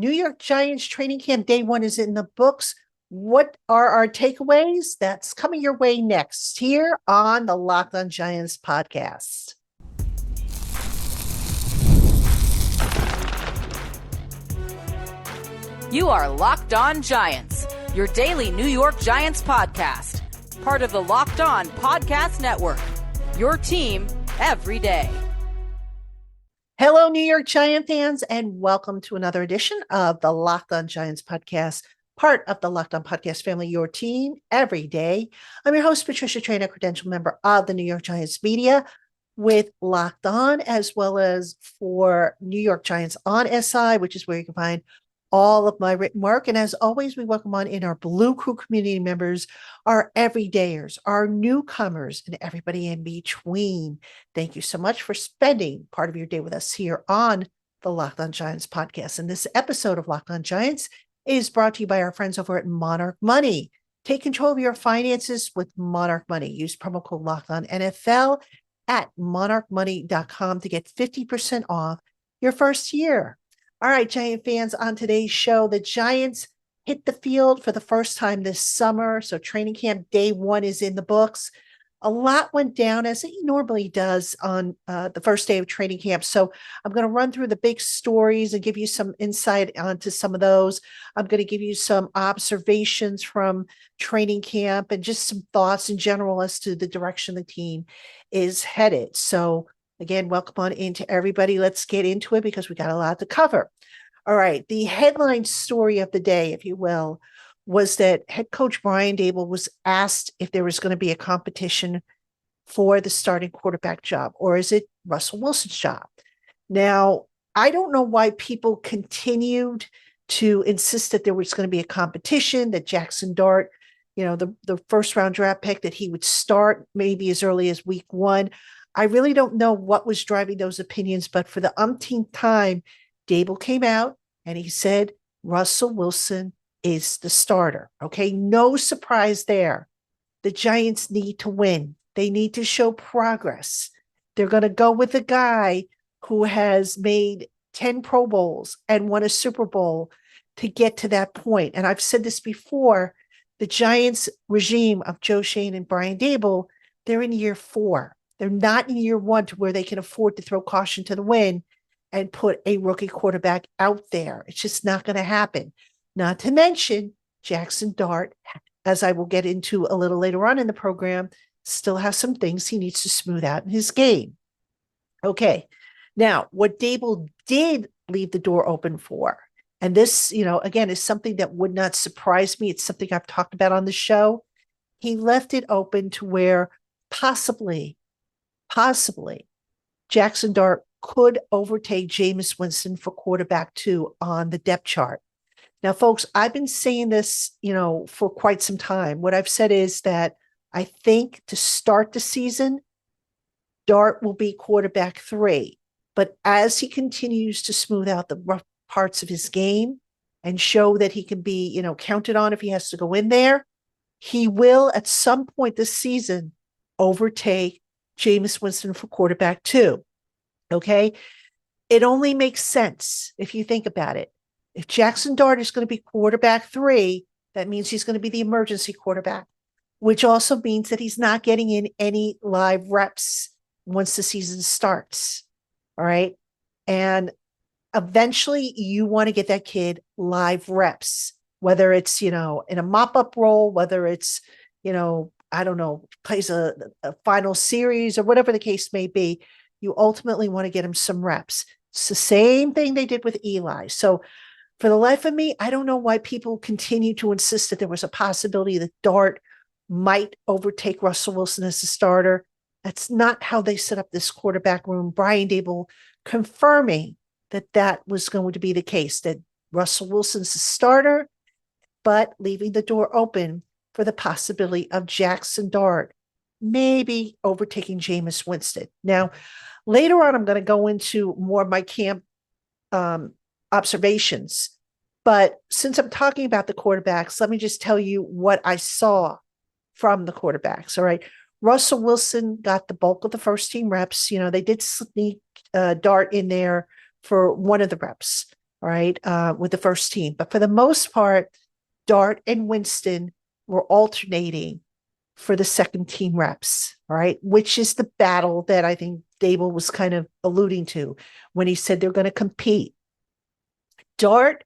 New York Giants training camp day one is in the books. What are our takeaways? That's coming your way next here on the Locked On Giants podcast. You are Locked On Giants, your daily New York Giants podcast, part of the Locked On Podcast Network, your team every day. Hello, New York Giant fans, and welcome to another edition of the Locked On Giants podcast, part of the Locked On Podcast family, your team every day. I'm your host, Patricia Traina, credential member of the New York Giants media with Locked On, as well as for New York Giants on SI, which is where you can find all of my written work. And as always, we welcome on in our Blue Crew community members, our everydayers, our newcomers, and everybody in between. Thank you so much for spending part of your day with us here on the Locked On Giants podcast. And this episode of Locked On Giants is brought to you by our friends over at Monarch Money. Take control of your finances with Monarch Money. Use promo code Locked On NFL at monarchmoney.com to get 50% off your first year. All right, Giant fans, on today's show, the Giants hit the field for the first time this summer. So training camp day one is in the books. A lot went down as it normally does on the first day of training camp. So I'm going to run through the big stories and give you some insight onto some of those. I'm going to give you some observations from training camp and just some thoughts in general as to the direction the team is headed. So again, welcome on into everybody. Let's get into it because we got a lot to cover. All right. The headline story of the day, if you will, was that head coach Brian Daboll was asked if there was going to be a competition for the starting quarterback job, or is it Russell Wilson's job? Now, I don't know why people continued to insist that there was going to be a competition, that Jackson Dart, the first round draft pick, that he would start maybe as early as week one. I really don't know what was driving those opinions, but for the umpteenth time, Daboll came out and he said, Russell Wilson is the starter. Okay. No surprise there. The Giants need to win. They need to show progress. They're going to go with a guy who has made 10 Pro Bowls and won a Super Bowl to get to that point. And I've said this before, the Giants regime of Joe Schoen and Brian Daboll, they're in year 4. They're not in year 1 to where they can afford to throw caution to the wind and put a rookie quarterback out there. It's just not going to happen. Not to mention Jackson Dart, as I will get into a little later on in the program, still has some things he needs to smooth out in his game. Okay. Now, what Daboll did leave the door open for, and this, again, is something that would not surprise me. It's something I've talked about on the show. He left it open to where possibly Jackson Dart could overtake Jameis Winston for quarterback 2 on the depth chart. Now, folks, I've been saying this, for quite some time. What I've said is that I think to start the season, Dart will be quarterback 3. But as he continues to smooth out the rough parts of his game and show that he can be, counted on if he has to go in there, he will at some point this season overtake Jameis Winston for quarterback 2. Okay. It only makes sense if you think about it. If Jackson Dart is going to be quarterback 3, that means he's going to be the emergency quarterback, which also means that he's not getting in any live reps once the season starts. All right. And eventually you want to get that kid live reps, whether it's, in a mop-up role, whether it's, I don't know, plays a final series or whatever the case may be. You ultimately want to get him some reps. It's the same thing they did with Eli. So for the life of me, I don't know why people continue to insist that there was a possibility that Dart might overtake Russell Wilson as the starter. That's not how they set up this quarterback room. Brian Daboll confirming that was going to be the case, that Russell Wilson's the starter, but leaving the door open for the possibility of Jackson Dart maybe overtaking Jameis Winston. Now, later on, I'm going to go into more of my camp observations. But since I'm talking about the quarterbacks, let me just tell you what I saw from the quarterbacks. All right. Russell Wilson got the bulk of the first team reps. They did sneak Dart in there for one of the reps. right, with the first team. But for the most part, Dart and Winston were alternating for the second team reps, right? Which is the battle that I think Daboll was kind of alluding to when he said they're going to compete. Dart,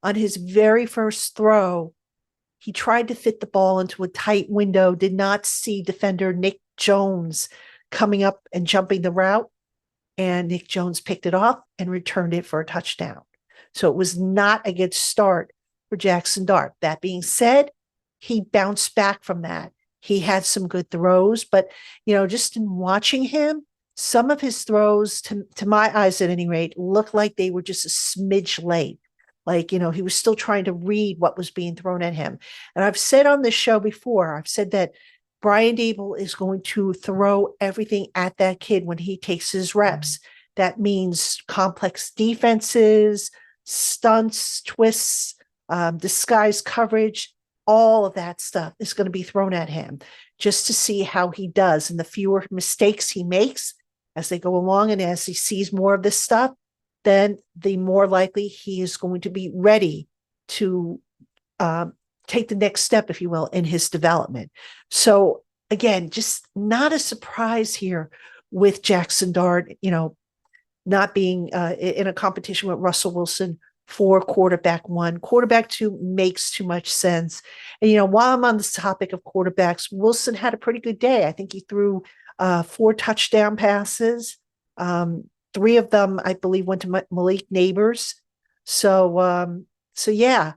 on his very first throw, he tried to fit the ball into a tight window, did not see defender Nick Jones coming up and jumping the route, and Nick Jones picked it off and returned it for a touchdown. So it was not a good start for Jackson Dart. That being said, he bounced back from that. He had some good throws, but, just in watching him, some of his throws, to my eyes at any rate, looked like they were just a smidge late. Like, he was still trying to read what was being thrown at him. And I've said on this show before, I've said that Brian Daboll is going to throw everything at that kid when he takes his reps. That means complex defenses, stunts, twists, disguise coverage. All of that stuff is going to be thrown at him just to see how he does. And the fewer mistakes he makes as they go along and as he sees more of this stuff, then the more likely he is going to be ready to take the next step, if you will, in his development. So again, just not a surprise here with Jackson Dart, not being in a competition with Russell Wilson for quarterback one. Quarterback two makes too much sense. And, while I'm on this topic of quarterbacks, Wilson had a pretty good day. I think he threw 4 touchdown passes. 3 of them, I believe, went to Malik Neighbors. So yeah,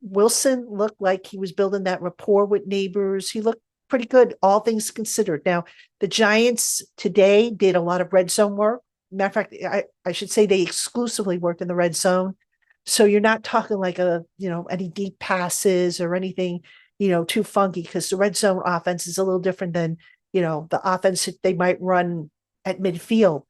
Wilson looked like he was building that rapport with Neighbors. He looked pretty good, all things considered. Now, the Giants today did a lot of red zone work. Matter of fact, I should say they exclusively worked in the red zone. So you're not talking like any deep passes or anything, too funky, because the red zone offense is a little different than, the offense that they might run at midfield.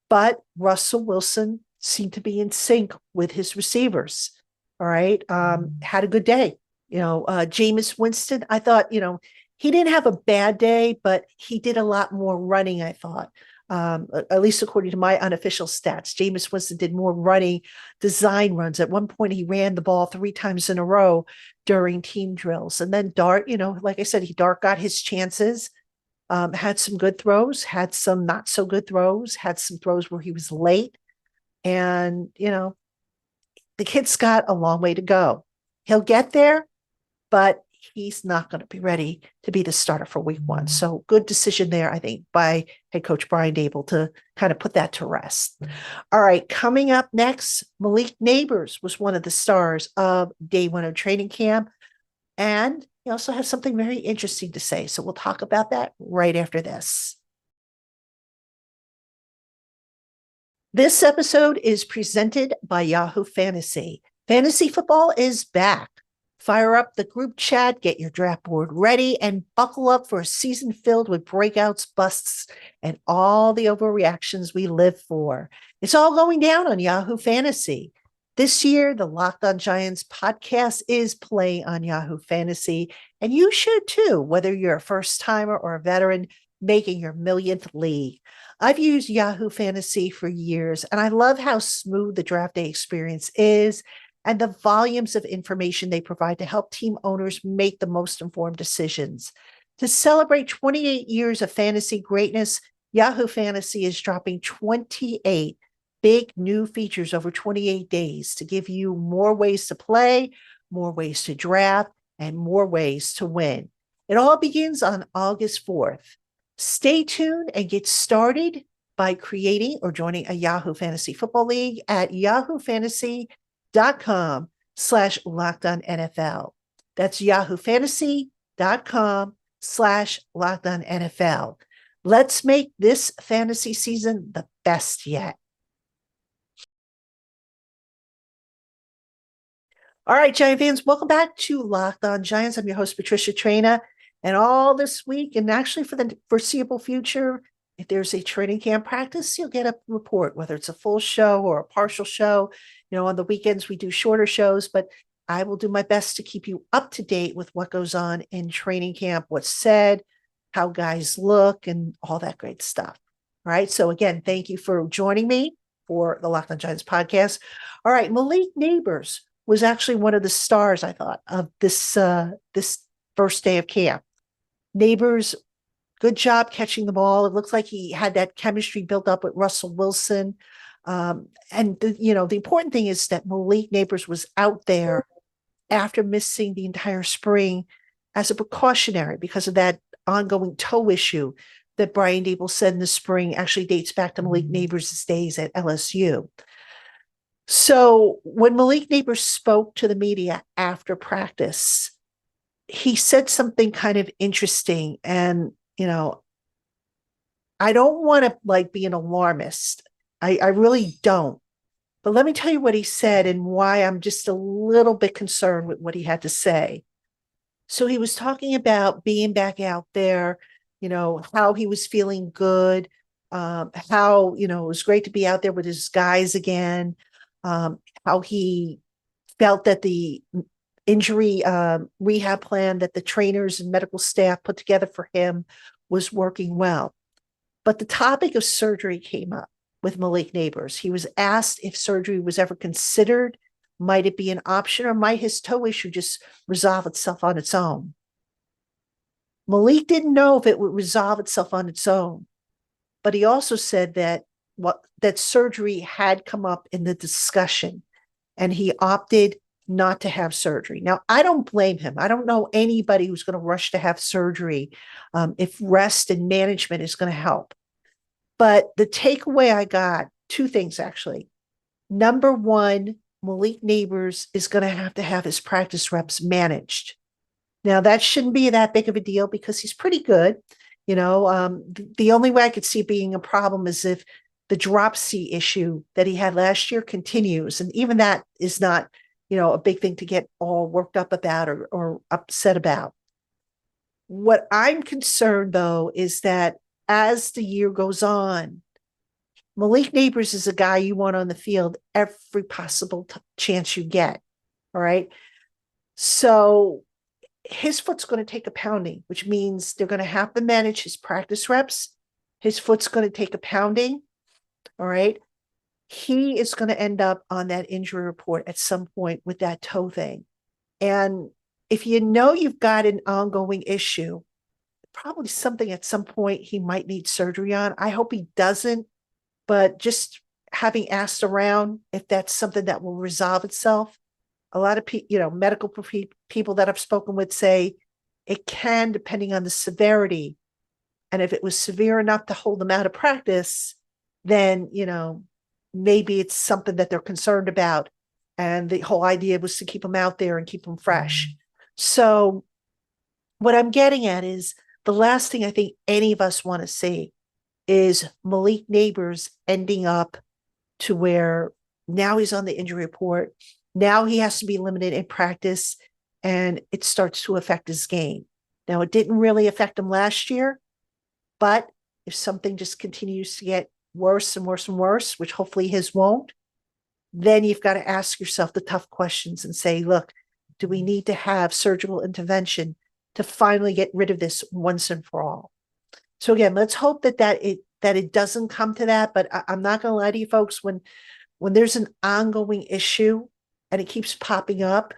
But Russell Wilson seemed to be in sync with his receivers. All right. Had a good day. Jameis Winston, I thought, he didn't have a bad day, but he did a lot more running, I thought. At least according to my unofficial stats, Jameis Winston did more running, design runs. At one point, he ran the ball 3 times in a row during team drills. And then Dart, like I said, Dart got his chances, had some good throws, had some not so good throws, had some throws where he was late. And, the kid's got a long way to go. He'll get there, but he's not going to be ready to be the starter for week 1. So good decision there, I think, by head coach Brian Daboll to kind of put that to rest. All right, coming up next, Malik Neighbors was one of the stars of day 1 of training camp. And he also has something very interesting to say. So we'll talk about that right after this. This episode is presented by Yahoo Fantasy. Fantasy football is back. Fire up the group chat, get your draft board ready, and buckle up for a season filled with breakouts, busts, and all the overreactions we live for. It's all going down on Yahoo Fantasy. This year, the Locked On Giants podcast is playing on Yahoo Fantasy, and you should too, whether you're a first-timer or a veteran making your millionth league. I've used Yahoo Fantasy for years, and I love how smooth the draft day experience is and the volumes of information they provide to help team owners make the most informed decisions. To celebrate 28 years of fantasy greatness, Yahoo Fantasy is dropping 28 big new features over 28 days to give you more ways to play, more ways to draft, and more ways to win. It all begins on August 4th. Stay tuned and get started by creating or joining a Yahoo Fantasy Football League at yahoofantasy.com/LockedOnNFL. That's yahoofantasy.com/LockedOnNFL. Let's make this fantasy season the best yet. All right, Giant fans, welcome back to Locked On Giants. I'm your host, Patricia Traina. And all this week, and actually for the foreseeable future, if there's a training camp practice, you'll get a report, whether it's a full show or a partial show. On the weekends, we do shorter shows, but I will do my best to keep you up to date with what goes on in training camp, what's said, how guys look, and all that great stuff. All right. So again, thank you for joining me. for the Locked On Giants podcast. All right, Malik Neighbors was actually one of the stars, I thought, of this first day of camp. Neighbors, good job catching the ball. It looks like he had that chemistry built up with Russell Wilson. The important thing is that Malik Neighbors was out there after missing the entire spring as a precautionary because of that ongoing toe issue that Brian Daboll said in the spring actually dates back to Malik Neighbors' days at LSU. So when Malik Neighbors spoke to the media after practice, he said something kind of interesting. And, I don't want to be an alarmist. I really don't. But let me tell you what he said and why I'm just a little bit concerned with what he had to say. So he was talking about being back out there, how he was feeling good, how, it was great to be out there with his guys again, how he felt that the injury rehab plan that the trainers and medical staff put together for him was working well. But the topic of surgery came up with Malik Neighbors. He was asked if surgery was ever considered. Might it be an option, or might his toe issue just resolve itself on its own? Malik didn't know if it would resolve itself on its own, but he also said that surgery had come up in the discussion, and he opted not to have surgery. Now, I don't blame him. I don't know anybody who's going to rush to have surgery if rest and management is going to help. But the takeaway I got, two things actually. Number one, Malik Neighbors is going to have his practice reps managed. Now, that shouldn't be that big of a deal because he's pretty good. The only way I could see it being a problem is if the dropsy issue that he had last year continues. And even that is not, a big thing to get all worked up about or upset about. What I'm concerned, though, is that as the year goes on, Malik Neighbors is a guy you want on the field every possible chance you get. All right. So his foot's going to take a pounding, which means they're going to have to manage his practice reps. His foot's going to take a pounding. All right. He is going to end up on that injury report at some point with that toe thing. And if you've got an ongoing issue, probably something at some point he might need surgery on. I hope he doesn't, but just having asked around if that's something that will resolve itself, a lot of medical people that I've spoken with say it can, depending on the severity. And if it was severe enough to hold them out of practice, then, maybe it's something that they're concerned about. And the whole idea was to keep them out there and keep them fresh. So what I'm getting at is the last thing I think any of us want to see is Malik Neighbors ending up to where now he's on the injury report. Now he has to be limited in practice, and it starts to affect his game. Now, it didn't really affect him last year, but if something just continues to get worse and worse and worse, which hopefully his won't, then you've got to ask yourself the tough questions and say, look, do we need to have surgical intervention to finally get rid of this once and for all? So again, let's hope that it doesn't come to that. But I'm not going to lie to you folks, when there's an ongoing issue and it keeps popping up,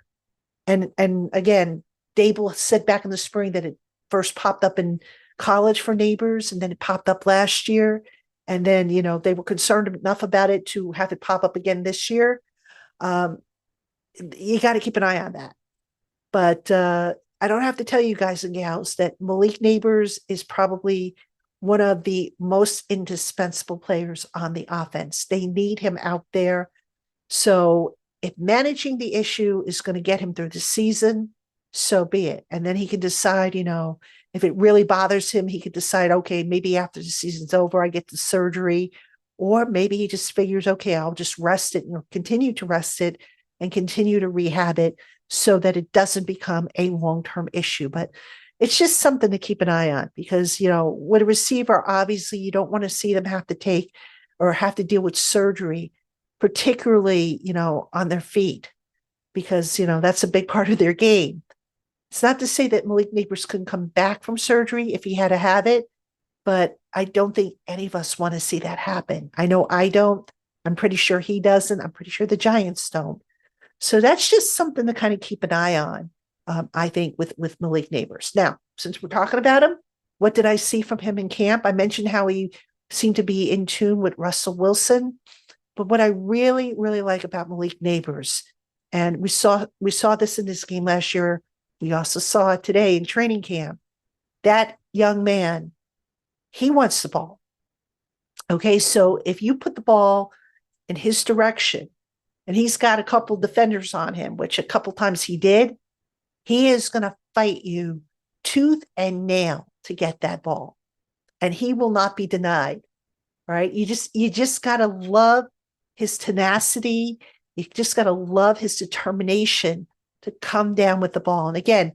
and again, Daboll said back in the spring that it first popped up in college for Neighbors, and then it popped up last year. And then, they were concerned enough about it to have it pop up again this year. You got to keep an eye on that. But I don't have to tell you guys and gals that Malik Neighbors is probably one of the most indispensable players on the offense. They need him out there. So if managing the issue is going to get him through the season, so be it. And then he can decide, if it really bothers him, he could decide, okay, maybe after the season's over, I get the surgery. Or maybe he just figures, okay, I'll just rest it and continue to rest it and continue to rehab it so that it doesn't become a long-term issue. But it's just something to keep an eye on because, with a receiver, obviously you don't want to see them have to take or have to deal with surgery, particularly, on their feet, because, that's a big part of their game. It's not to say that Malik Neighbors couldn't come back from surgery if he had to have it, but I don't think any of us want to see that happen. I know I don't. I'm pretty sure he doesn't. I'm pretty sure the Giants don't. So that's just something to kind of keep an eye on, I think, with Malik Neighbors. Now, since we're talking about him, what did I see from him in camp? I mentioned how he seemed to be in tune with Russell Wilson. But what I really, really like about Malik Neighbors, and we saw this in this game last year, we also saw it today in training camp, that young man, he wants the ball. Okay, so if you put the ball in his direction, and he's got a couple defenders on him, which a couple times he did, he is going to fight you tooth and nail to get that ball. And he will not be denied, right? You just got to love his tenacity. You just got to love his determination to come down with the ball. And again,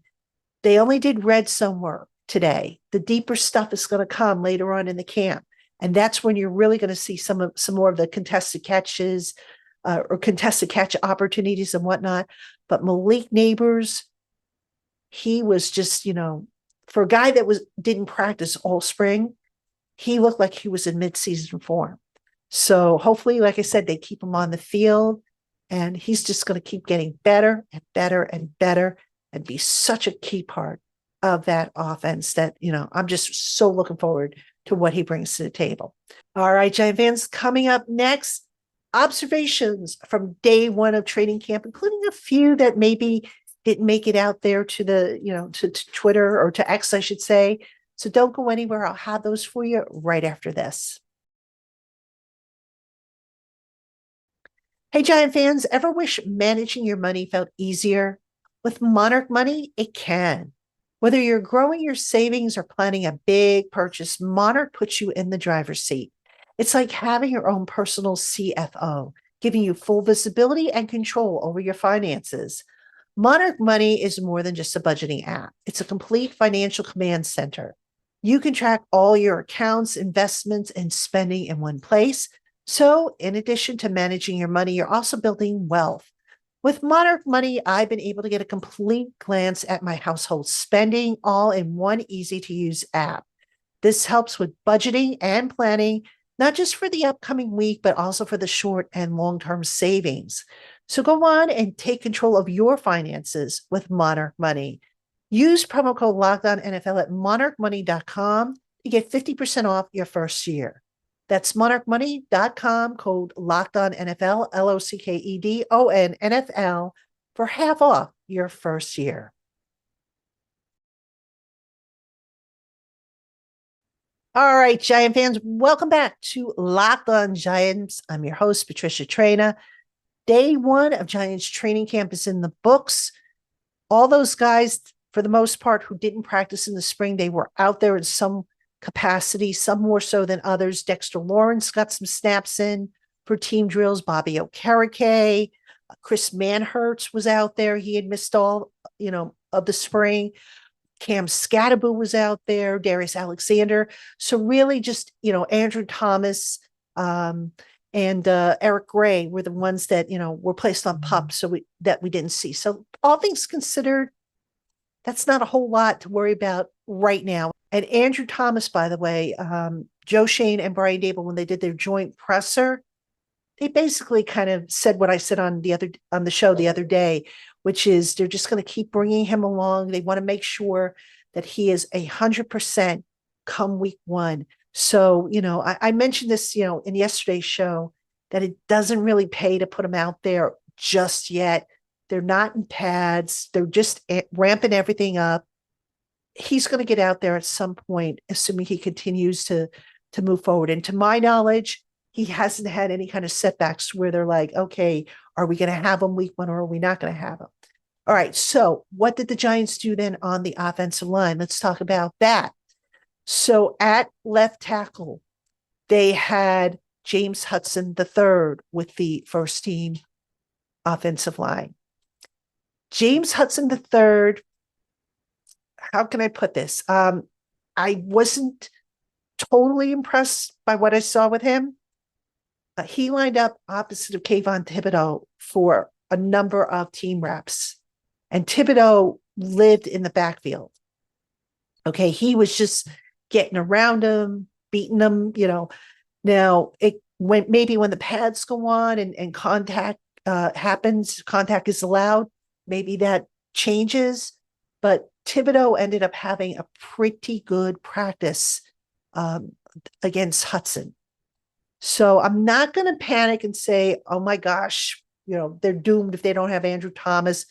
they only did red zone work today. The deeper stuff is going to come later on in the camp. And that's when you're really going to see some more of the contested catches or contested catch opportunities and whatnot. But Malik Neighbors, he was just, for a guy that didn't practice all spring, he looked like he was in midseason form. So hopefully, like I said, they keep him on the field, and he's just going to keep getting better and better and better and be such a key part of that offense that, I'm just so looking forward to what he brings to the table. All right, Giant fans, coming up next, observations from day one of training camp, including a few that maybe didn't make it out there to to Twitter or to X, I should say. So don't go anywhere. I'll have those for you right after this. Hey, Giant fans, ever wish managing your money felt easier? With Monarch Money, it can. Whether you're growing your savings or planning a big purchase, Monarch puts you in the driver's seat. It's like having your own personal CFO, giving you full visibility and control over your finances. Monarch Money is more than just a budgeting app. It's a complete financial command center. You can track all your accounts, investments, and spending in one place. So, in addition to managing your money, you're also building wealth. With Monarch Money, I've been able to get a complete glance at my household spending all in one easy-to-use app. This helps with budgeting and planning, not just for the upcoming week, but also for the short and long-term savings. So go on and take control of your finances with Monarch Money. Use promo code LOCKEDONNFL at monarchmoney.com to get 50% off your first year. That's monarchmoney.com, code LOCKEDONNFL, LOCKEDON NFL, for half off your first year. All right, Giant fans, welcome back to Locked On Giants. I'm your host, Patricia Traina. Day one of Giants training camp is in the books. All those guys, for the most part, who didn't practice in the spring, they were out there in some capacity, some more so than others. Dexter Lawrence got some snaps in for team drills. Bobby Okereke, Chris Manhertz was out there. He had missed all, of the spring. Cam Scatterbo was out there, Darius Alexander. So really just, Andrew Thomas and Eric Gray were the ones that, were placed on PUP that we didn't see. So all things considered, that's not a whole lot to worry about right now. And Andrew Thomas, by the way, Joe Shane and Brian Daboll, when they did their joint presser, they basically kind of said what I said on the show the other day, which is they're just going to keep bringing him along. They want to make sure that he is 100% come week one. So, I mentioned this, in yesterday's show, that it doesn't really pay to put him out there just yet. They're not in pads. They're just ramping everything up. He's going to get out there at some point, assuming he continues to move forward. And to my knowledge, he hasn't had any kind of setbacks where they're like, okay, are we going to have him week one or are we not going to have him? All right. So what did the Giants do then on the offensive line? Let's talk about that. So at left tackle, they had James Hudson III with the first team offensive line. James Hudson III, how can I put this? I wasn't totally impressed by what I saw with him. He lined up opposite of Kavon Tibido for a number of team reps, and Tibido lived in the backfield. Okay, he was just getting around him, beating him, Now, when the pads go on and contact happens, contact is allowed, maybe that changes. But Thibodeau ended up having a pretty good practice um, against Hudson. So I'm not going to panic and say, oh my gosh, they're doomed if they don't have Andrew Thomas.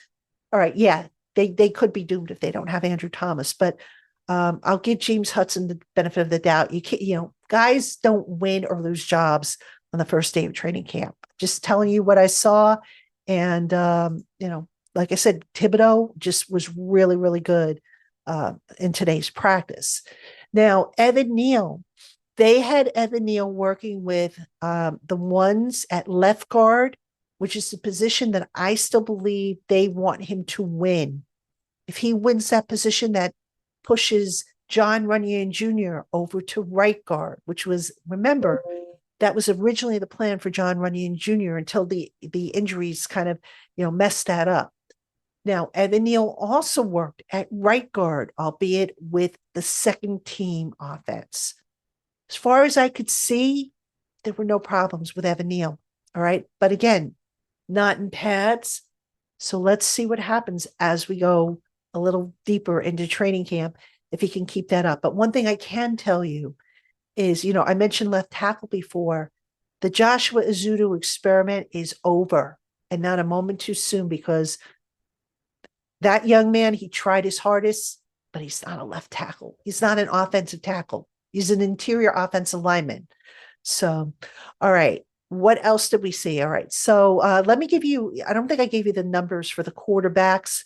All right, yeah, they could be doomed if they don't have Andrew Thomas, but I'll give James Hudson the benefit of the doubt. You can't, guys don't win or lose jobs on the first day of training camp. Just telling you what I saw, and like I said, Thibodeau just was really, really good in today's practice. Now, Evan Neal, they had Evan Neal working with the ones at left guard, which is the position that I still believe they want him to win. If he wins that position, that pushes John Runyon Jr. over to right guard, which was, remember, that was originally the plan for John Runyon Jr. until the injuries kind of, messed that up. Now, Evan Neal also worked at right guard, albeit with the second team offense. As far as I could see, there were no problems with Evan Neal. All right. But again, not in pads. So let's see what happens as we go a little deeper into training camp, if he can keep that up. But one thing I can tell you is, I mentioned left tackle before. The Joshua Ezeudu experiment is over, and not a moment too soon, because that young man, he tried his hardest, but he's not a left tackle. He's not an offensive tackle. He's an interior offensive lineman. So, all right. What else did we see? All right. So let me give you, I don't think I gave you the numbers for the quarterbacks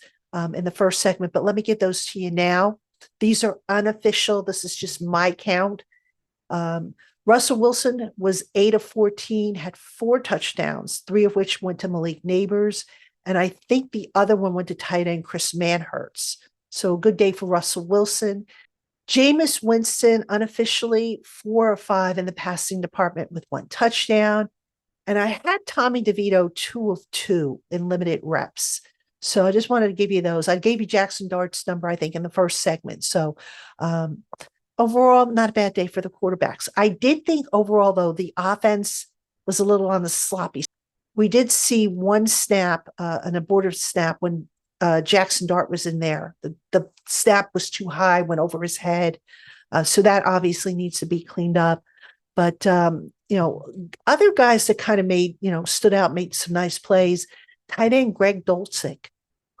in the first segment, but let me give those to you now. These are unofficial. This is just my count. Russell Wilson was 8 of 14, had 4 touchdowns, 3 of which went to Malik Neighbors. And I think the other one went to tight end Chris Manhertz. So a good day for Russell Wilson. Jameis Winston, unofficially 4 of 5 in the passing department with 1 touchdown. And I had Tommy DeVito 2 of 2 in limited reps. So I just wanted to give you those. I gave you Jackson Dart's number, I think, in the first segment. So overall, not a bad day for the quarterbacks. I did think overall, though, the offense was a little on the sloppy side. We did see one snap, an abortive snap, when Jackson Dart was in there. The snap was too high, went over his head. So that obviously needs to be cleaned up. But, other guys that kind of made, stood out, made some nice plays. Tight end Greg Dulcich,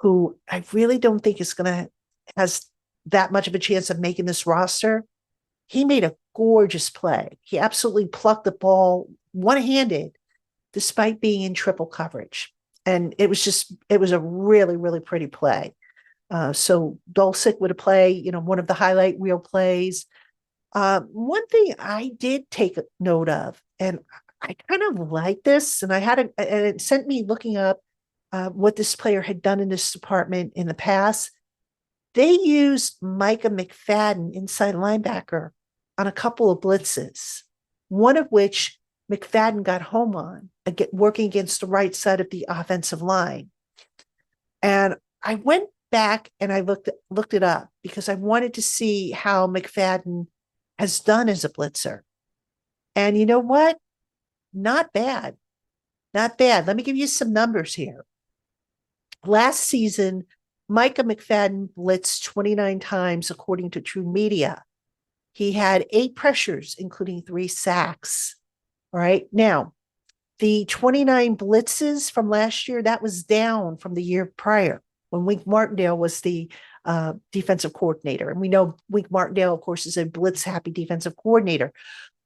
who I really don't think has that much of a chance of making this roster. He made a gorgeous play. He absolutely plucked the ball one-handed, despite being in triple coverage. And it was a really, really pretty play. So Dulcich would play, one of the highlight reel plays. One thing I did take note of, and I kind of like this, and and it sent me looking up what this player had done in this department in the past. They used Micah McFaden, inside linebacker, on a couple of blitzes, one of which McFadden got home on, working against the right side of the offensive line. And I went back and I looked it up because I wanted to see how McFadden has done as a blitzer. And you know what? Not bad. Not bad. Let me give you some numbers here. Last season, Micah McFadden blitzed 29 times, according to True Media. He had 8 pressures, including 3 sacks. All right. Now, the 29 blitzes from last year, that was down from the year prior when Wink Martindale was the defensive coordinator. And we know Wink Martindale, of course, is a blitz-happy defensive coordinator.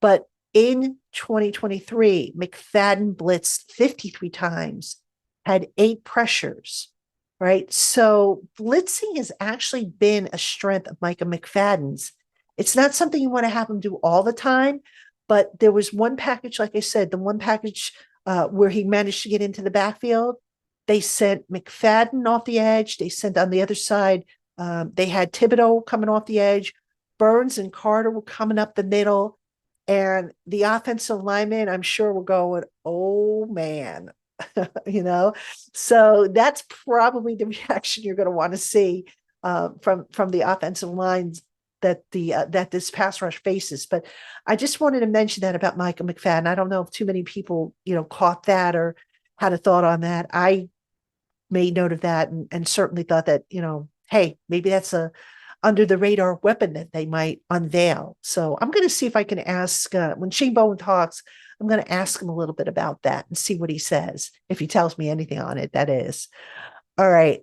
But in 2023, McFadden blitzed 53 times, had 8 pressures, right? So blitzing has actually been a strength of Micah McFadden's. It's not something you want to have him do all the time, but there was one package, like I said, the one package where he managed to get into the backfield. They sent McFadden off the edge. They sent on the other side. They had Thibodeau coming off the edge. Burns and Carter were coming up the middle. And the offensive linemen, I'm sure, were going, oh, man, So that's probably the reaction you're going to want to see from the offensive lines that this pass rush faces. But I just wanted to mention that about Micah McFaden. I don't know if too many people, caught that or had a thought on that. I made note of that and certainly thought that, hey, maybe that's a under the radar weapon that they might unveil. So I'm going to see if I can ask when Shane Bowen talks, I'm going to ask him a little bit about that and see what he says. If he tells me anything on it, that is. All right.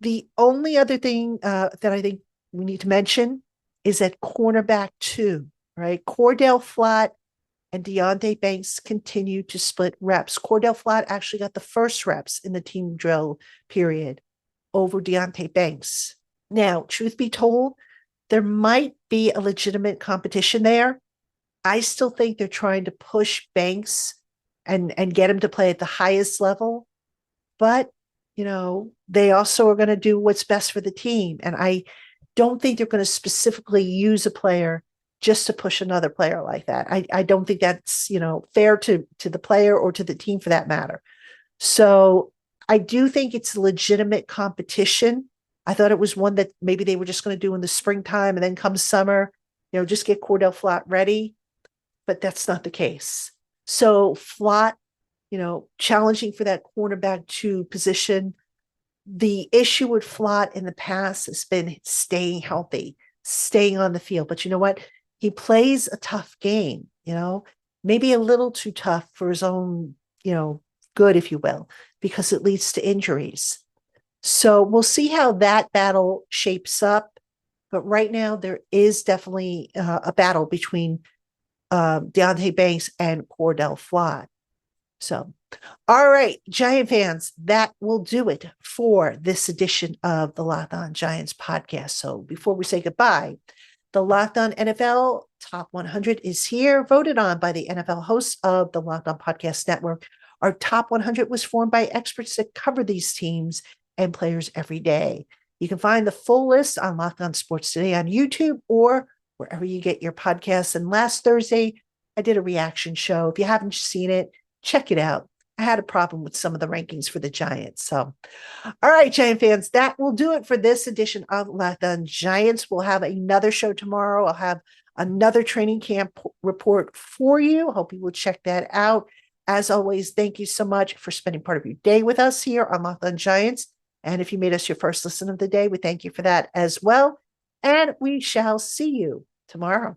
The only other thing that I think we need to mention is that cornerback 2, right? Cordell Flott and Deontay Banks continue to split reps. Cordell Flott actually got the first reps in the team drill period over Deontay Banks. Now, truth be told, there might be a legitimate competition there. I still think they're trying to push Banks and get him to play at the highest level. But, they also are going to do what's best for the team. And I don't think they're going to specifically use a player just to push another player like that. I don't think that's, fair to the player or to the team for that matter. So I do think it's a legitimate competition. I thought it was one that maybe they were just going to do in the springtime and then come summer, just get Cordell Flott ready. But that's not the case. So Flott, challenging for that cornerback 2 position. The issue with Flott in the past has been staying healthy, staying on the field. But you know what? He plays a tough game, maybe a little too tough for his own, good, if you will, because it leads to injuries. So we'll see how that battle shapes up. But right now, there is definitely a battle between Deontay Banks and Cordell Flott. So, all right, Giant fans, that will do it for this edition of the Locked On Giants podcast. So before we say goodbye, the Locked On NFL Top 100 is here, voted on by the NFL hosts of the Locked On Podcast Network. Our Top 100 was formed by experts that cover these teams and players every day. You can find the full list on Locked On Sports Today on YouTube or wherever you get your podcasts. And last Thursday, I did a reaction show. If you haven't seen it, check it out. I had a problem with some of the rankings for the Giants. So, all right, Giant fans, that will do it for this edition of Locked On Giants. We'll have another show tomorrow. I'll have another training camp report for you. Hope you will check that out. As always, thank you so much for spending part of your day with us here on Locked On Giants. And if you made us your first listen of the day, we thank you for that as well. And we shall see you tomorrow.